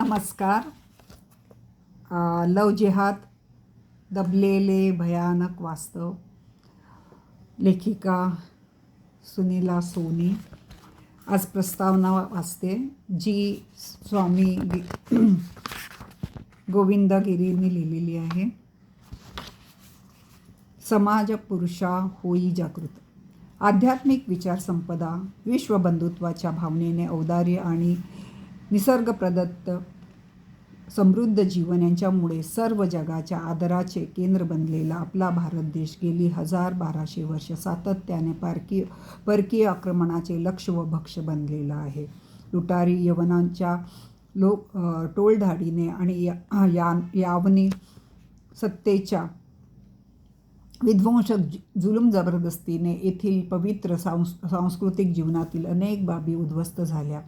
नमस्कार. लव जिहाद, दबलेले भयानक वास्तव. लेखिका सुनीला सोनी. आज प्रस्तावना वाचते जी स्वामी गोविंद गिरींनी लिहिलेली आहे. समाज पुरुषा होई जागृत. आध्यात्मिक विचार संपदा, विश्वबंधुत्वाच्या भावनेने औदार्य आणि निसर्ग प्रदत्त समृद्ध जीवन यांच्यामुळे सर्व जगाच्या आदराचे केंद्र बनलेला आपला भारत देश गेली 1200 वर्ष सातत्याने परकीय आक्रमणाचे लक्ष व भक्ष बनलेला आहे. लुटारी यवनांच्या टोळधाडीने आणि यावनी सत्तेच्या विध्वंसक जुलूम जबरदस्तीने येथील पवित्र सांस्कृतिक जीवनातील अनेक बाबी उद्ध्वस्त झाल्या.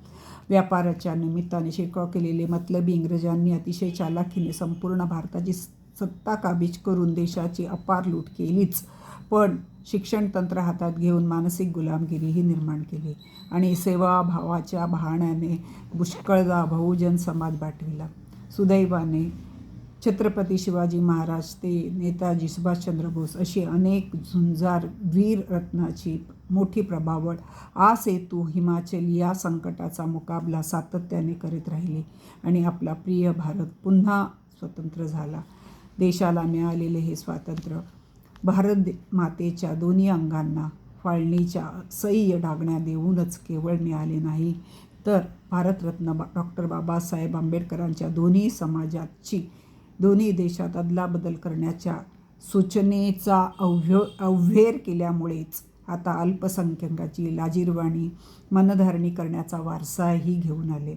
व्यापाराच्या निमित्ताने शिरकाव केलेले मतलबी इंग्रजांनी अतिशय चालाखीने संपूर्ण भारताची सत्ता काबीज करून देशाची अपार लूट केलीच, पण शिक्षणतंत्र हातात घेऊन मानसिक गुलामगिरीही निर्माण केली आणि सेवाभावाच्या बहाण्याने पुष्कळदा बहुजन समाज बाटविला. सुदैवाने छत्रपती शिवाजी महाराज ते नेताजी सुभाषचंद्र बोस अशी अनेक झुंजार वीर रत्नाची मोठी प्रभावळ सेतू हिमाचल या संकटाचा मुकाबला सातत्याने करीत राहिले आणि आपला प्रिय भारत पुन्हा स्वतंत्र झाला. देशाला मिळालेले हे स्वातंत्र्य भारत मातेच्या दोन्ही अंगांना फाळणीच्या सह्य डागण्या देऊनच केवळ मिळाले नाही, तर भारतरत्न डॉक्टर बाबासाहेब आंबेडकरांच्या दोन्ही देशात अदलाबदल करण्याच्या सूचनेचा अव्हेर केल्यामुळेच आता अल्पसंख्याकाची लाजिरवाणी मनधरणी करण्याचा वारसाही घेऊन आले.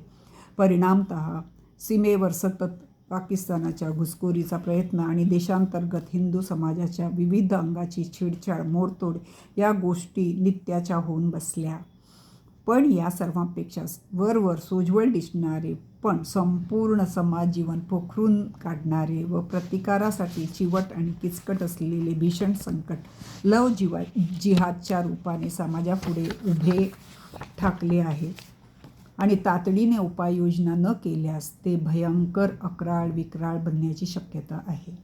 परिणामतः सीमेवर सतत पाकिस्तानाच्या घुसखोरीचा प्रयत्न आणि देशांतर्गत हिंदू समाजाच्या विविध अंगाची छेडछाड मोडतोड या गोष्टी नित्याच्या होऊन बसल्या. पण या सर्वांपेक्षा वरवर सोज्वळ दिसणारे पण संपूर्ण समाज जीवन पोखरून काढणारे व प्रतिकारासाठी चिवट आणि किचकट असलेले भीषण संकट लव जिहादच्या रूपाने समाजापुढे उभे ठाकले आहे आणि तातडीने उपाययोजना न केल्यास ते भयंकर अक्राळ विक्राळ बनण्याची शक्यता आहे.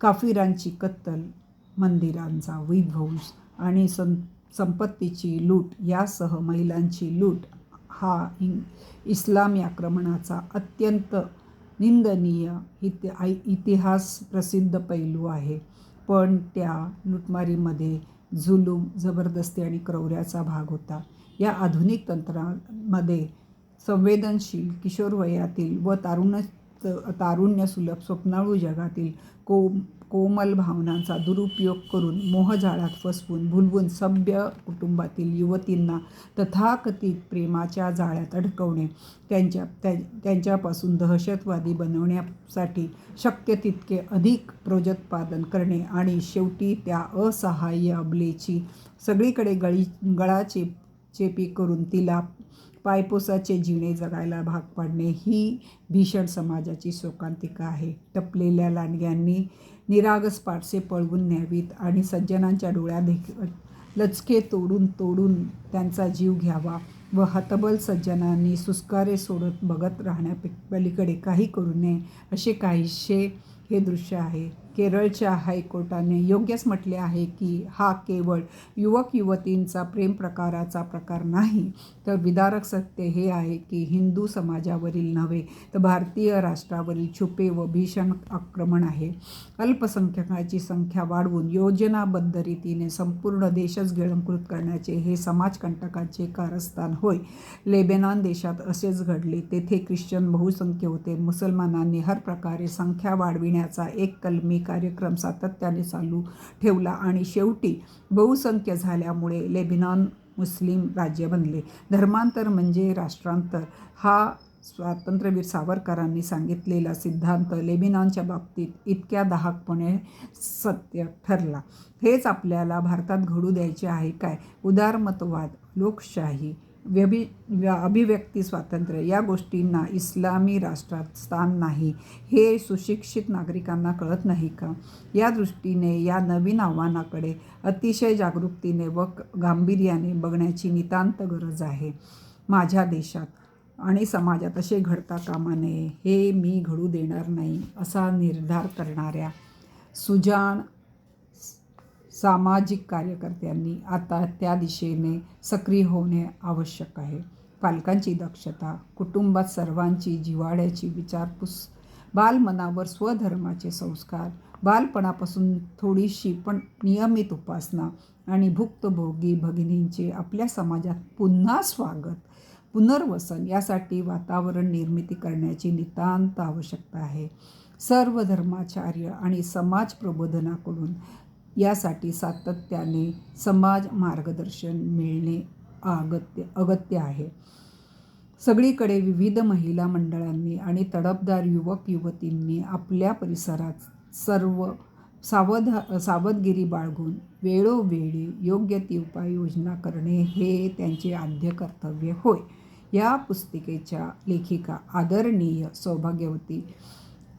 काफिरांची कत्तल, मंदिरांचा विध्वंस आणि संपत्तीची लूट यासह महिलांची लूट हा इस्लामी आक्रमणाचा अत्यंत निंदनीय इतिहास प्रसिद्ध पैलू आहे. पण त्या लुटमारीमध्ये जुलूम, जबरदस्ती आणि क्रौर्याचा भाग होता. या आधुनिक तंत्रामध्ये संवेदनशील किशोरवयातील व तारुण्यसुलभ स्वप्नाळू जगातील कोमल भावनांचा दुरुपयोग करून मोहजाळात फसवून भुलवून सभ्य कुटुंबातील युवतींना तथाकथित प्रेमाच्या जाळ्यात अडकवणे, त्यांच्यापासून दहशतवादी बनवण्यासाठी शक्य तितके अधिक प्रोजोत्पादन करणे आणि शेवटी त्या असहाय्य अबलेची सगळीकडे गळाचेपी करून तिला पायपोसाचे जिणे जगायला भाग पाडणे ही भीषण समाजाची शोकांतिका आहे. टपलेल्या लांडग्यांनी निरागस पाडसे पळवून न्यावीत आणि सज्जनांच्या डोळ्यात लचके तोडून त्यांचा जीव घ्यावा व हतबल सज्जनांनी सुस्कारे सोडत बघत राहण्यापलीकडे काही करू नये, असे काहीसे हे दृश्य आहे. केरळच्या हायकोर्टाने योग्यच म्हटले आहे की हा केवळ युवक युवतींचा प्रेम प्रकाराचा प्रकार नाही, तर विदारक सत्य हे आहे की हिंदू समाजावरील नव्हे तर भारतीय राष्ट्रावरील छुपे व भीषण आक्रमण आहे. अल्पसंख्याकांची संख्या वाढवून योजनाबद्ध रीतीने संपूर्ण देशच गिळंकृत करण्याचे हे समाजकंटकांचे कारस्थान होय. लेबनॉन देशात असेच घडले. तेथे ख्रिश्चन बहुसंख्य होते. मुसलमानांनी हर प्रकारे संख्या वाढविण्याचा एक कलमी कार्यक्रम सातत्याने चालू ठेवला आणि शेवटी बहुसंख्य झाल्यामुळे लेबनॉन मुस्लिम राज्य बनले. धर्मांतर म्हणजे राष्ट्रांतर हा स्वातंत्र्यवीर सावरकरांनी सांगितलेला सिद्धांत लेबनॉनच्या बाबतीत इतक्या दाहकपणे सत्य ठरला. हेच आपल्याला भारतात घडू द्यायचे आहे काय? उदारमतवाद, लोकशाही, अभिव्यक्ती स्वातंत्र्य या गोष्टींना इस्लामी राष्ट्रात स्थान नाही हे सुशिक्षित नागरिकांना कळत नाही का? या दृष्टीने या नवीन आव्हानाकडे अतिशय जागरूकतेने व गांभीर्याने बघण्याची नितांत गरज आहे. माझ्या देशात आणि समाजात असे घडता कामा नये, हे मी घडू देणार नाही असा निर्धार करणाऱ्या सुजाण सामाजिक कार्यकर्त्यांनी आता त्या दिशेने सक्रिय होणे आवश्यक आहे. पालकांची दक्षता, कुटुंबात सर्वांची जिव्हाळ्याची विचारपूस, बालमनावर स्वधर्माचे संस्कार, बालपणापासून थोडीशी पण नियमित उपासना आणि भुक्तभोगी भगिनींचे आपल्या समाजात पुन्हा स्वागत, पुनर्वसन यासाठी वातावरण निर्मिती करण्याची नितांत आवश्यकता आहे. सर्व धर्माचार्य आणि समाज प्रबोधनाकडून यासाठी सातत्याने समाज मार्गदर्शन मिळणे अगत्य आहे. सगळीकडे विविध महिला मंडळांनी आणि तडफदार युवक युवतींनी आपल्या परिसरात सावधगिरी बाळगून वेळोवेळी योग्य ती उपाययोजना करणे हे त्यांचे आद्य कर्तव्य होय. या पुस्तिकेच्या लेखिका आदरणीय सौभाग्यवती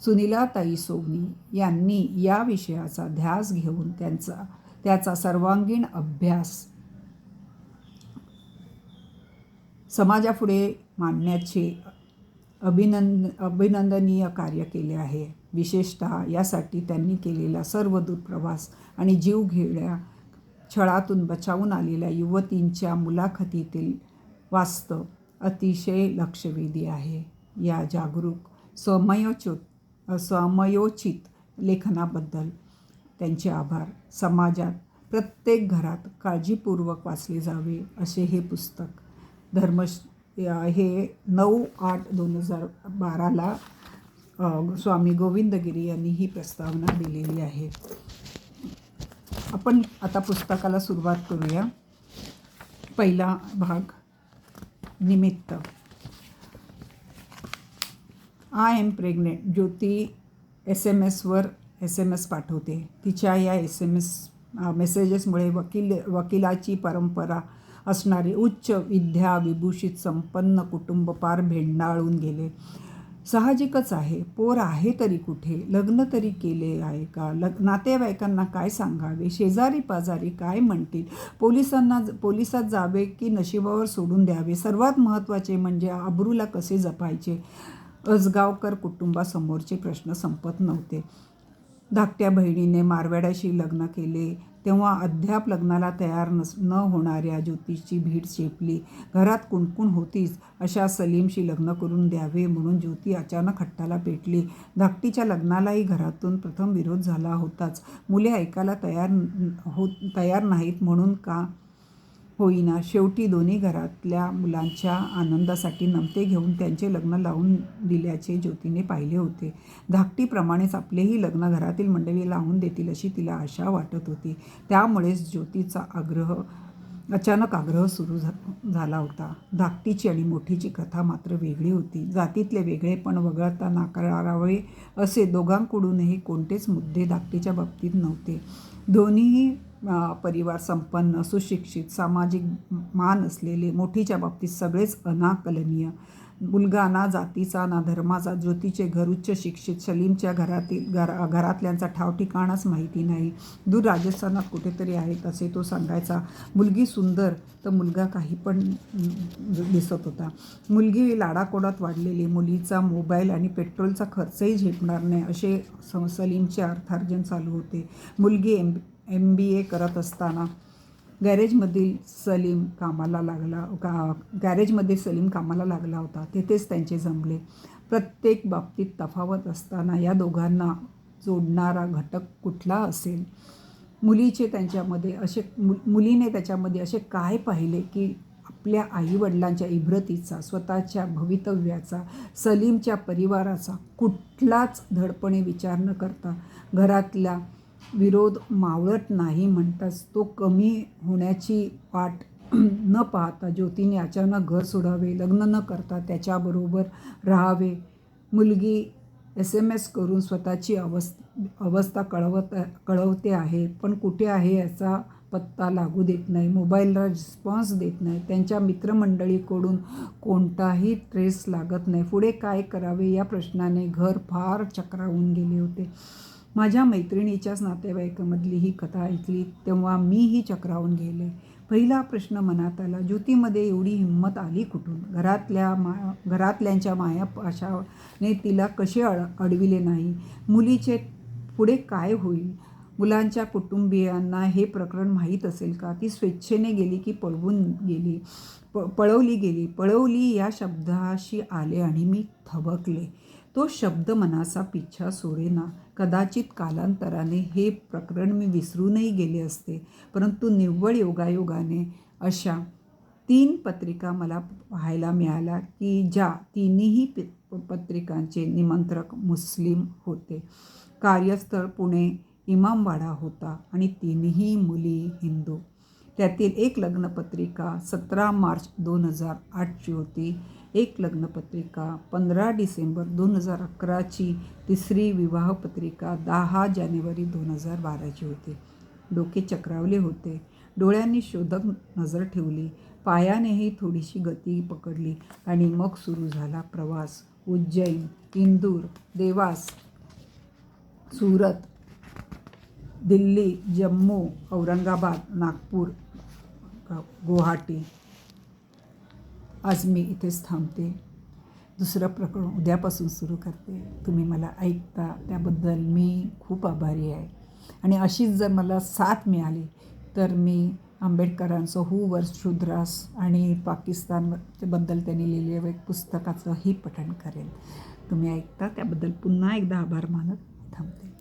सुनीलाताई सोवनी यांनी या विषयाचा ध्यास घेऊन त्याचा सर्वांगीण अभ्यास समाजापुढे मांडण्याचे अभिनंदनीय कार्य केले आहे. विशेषतः यासाठी त्यांनी केलेला सर्व दूर प्रवास आणि जीवघेण्या छळातून बचावून आलेल्या युवतींच्या मुलाखतीतील वास्तव अतिशय लक्षवेधी आहे. या जागरूक समयोचित लेखनाबद्दल त्यांचे आभार. समाजात प्रत्येक घरात काळजीपूर्वक वाचले जावे असे हे पुस्तक हे 9/8/2012 स्वामी गोविंदगिरी यांनी ही प्रस्तावना दिलेली आहे. आपण आता पुस्तकाला सुरुवात करूया. पहिला भाग, निमित्त. I am pregnant. Jyoti SMS पाठवते. तिच्या या मेसेजेसमुळे वकिलाची परंपरा असणारे उच्च विद्याविभूषित संपन्न कुटुंब पार भेंडाळून गेले. साहजिकच आहे. पोर आहे तरी कुठे? लग्न तरी केले आहे का? नातेवाईकांना काय सांगावे? शेजारी पाजारी काय म्हणतील? पोलिसात जावे की नशिबावर सोडून द्यावे? सर्वात महत्त्वाचे म्हणजे अब्रूला कसे जपायचे? अजगावकर कुटुंबासमोरचे प्रश्न संपत नव्हते. धाकट्या बहिणीने मारवाड्याशी लग्न केले तेव्हा अद्याप लग्नाला तयार न होणाऱ्या ज्योतीची भीड चेपली. घरात कुणकुण होतीच. अशा सलीमशी लग्न करून द्यावे म्हणून ज्योती अचानक हट्टाला पेटली. धाकटीच्या लग्नालाही घरातून प्रथम विरोध झाला होताच. मुले ऐकायला तयार नाहीत म्हणून का होईना शेवटी दोन्ही घरातल्या मुलांच्या आनंदासाठी नमते घेऊन त्यांचे लग्न लावून दिल्याचे ज्योतीने पाहिले होते. धाकटीप्रमाणेच आपलेही लग्न घरातील मंडळी लावून देतील अशी तिला आशा वाटत होती. त्यामुळेच ज्योतीचा अचानक आग्रह सुरू झाला होता. धाकटीची आणि मोठीची कथा मात्र वेगळी होती. जातीतले वेगळेपण वगळता नाकारावे असे दोघांकडूनही कोणतेच मुद्दे धाकटीच्या बाबतीत नव्हते. दोन्हीही परिवार संपन्न, सुशिक्षित, सामाजिक मान असलेले. मोठीच्या बाबतीत सगळेच अनाकलनीय. मुलगा ना जातीचा ना धर्माचा. ज्योतीचे घर उच्च शिक्षित. सलीमच्या घरातल्यांचा ठावठिकाणाच माहिती नाही. दूर राजस्थानात कुठेतरी आहेत असे तो सांगायचा. मुलगी सुंदर तर मुलगा काही पण दिसत होता. मुलगी लाडाकोडात वाढलेली. मुलीचा मोबाईल आणि पेट्रोलचा खर्चही झेपणार नाही असे सलीमचे अर्थार्जन चालू होते. मुलगी MBA करत असताना गॅरेजमध्ये सलीम कामाला लागला होता. तेथेच त्यांचे जमले. प्रत्येक बाबतीत तफावत असताना या दोघांना जोडणारा घटक कुठला असेल? मुलीने त्याच्यामध्ये असे काय पाहिले की आपल्या आईवडिलांच्या इब्रतीचा, स्वतःच्या भवितव्याचा, सलीमच्या परिवाराचा कुठलाच धडपणे विचार न करता, घरातला विरोध मावळत नाही म्हणताच तो कमी होण्याची वाट न पाहता ज्योतीने अचानक घर सोडावे, लग्न न करता त्याच्याबरोबर राहावे. मुलगी SMS करून स्वतःची अवस्था कळवते आहे, पण कुठे आहे याचा पत्ता लागू देत नाही. मोबाईलला रिस्पॉन्स देत नाही. त्यांच्या मित्रमंडळीकडून कोणताही ट्रेस लागत नाही. पुढे काय करावे या प्रश्नाने घर फार चक्रावून गेले होते. माझ्या मैत्रिणीच्याच नातेवाईकामधली ही कथा ऐकली तेव्हा मीही चक्रावून गेले. पहिला प्रश्न मनात आला, ज्योतीमध्ये एवढी हिंमत आली कुठून? घरातल्यांच्या मायापाशाने तिला कसे अडविले नाही? मुलीचे पुढे काय होईल? मुलांच्या कुटुंबियांना हे प्रकरण माहीत असेल का? ती स्वेच्छेने गेली की पळवली गेली? पळवली या शब्दाशी आले आणि मी थबकले. तो शब्द मनाचा पिच्छा सोडेना. कदाचित कालांतराने हे प्रकरण मी विसरूनही गेले असते, परंतु निव्वळ योगायोगाने अशा 3 पत्रिका मला पाहायला मिळाल्या की ज्या तिन्ही पत्रिकांचे निमंत्रक मुस्लिम होते. कार्यस्थळ पुणे इमामवाडा होता आणि तिन्ही मुली हिंदू. त्यातील एक लग्नपत्रिका 17 मार्च 2008ची होती, एक लग्नपत्रिका 15 डिसेंबर 2011ची, तिसरी विवाहपत्रिका 10 जानेवारी 2012ची होती. डोके चक्रावले होते. डोळ्यांनी शोधक नजर ठेवली, पायानेही थोडीशी गती पकडली आणि मग सुरू झाला प्रवास. उज्जैन, इंदूर, देवास, सुरत, दिल्ली, जम्मू, औरंगाबाद, नागपूर, गुवाहाटी. आज मी इथेच थांबते. दुसरं प्रकरण उद्यापासून सुरू करते. तुम्ही मला ऐकता त्याबद्दल मी खूप आभारी आहे. आणि अशीच जर मला साथ मिळाली तर मी आंबेडकरांचं हू वर शूद्रास आणि पाकिस्तानबद्दल त्यांनी लिहिलेल्या एक पुस्तकाचंही पठण करेन. तुम्ही ऐकता त्याबद्दल पुन्हा एकदा आभार मानत थांबते.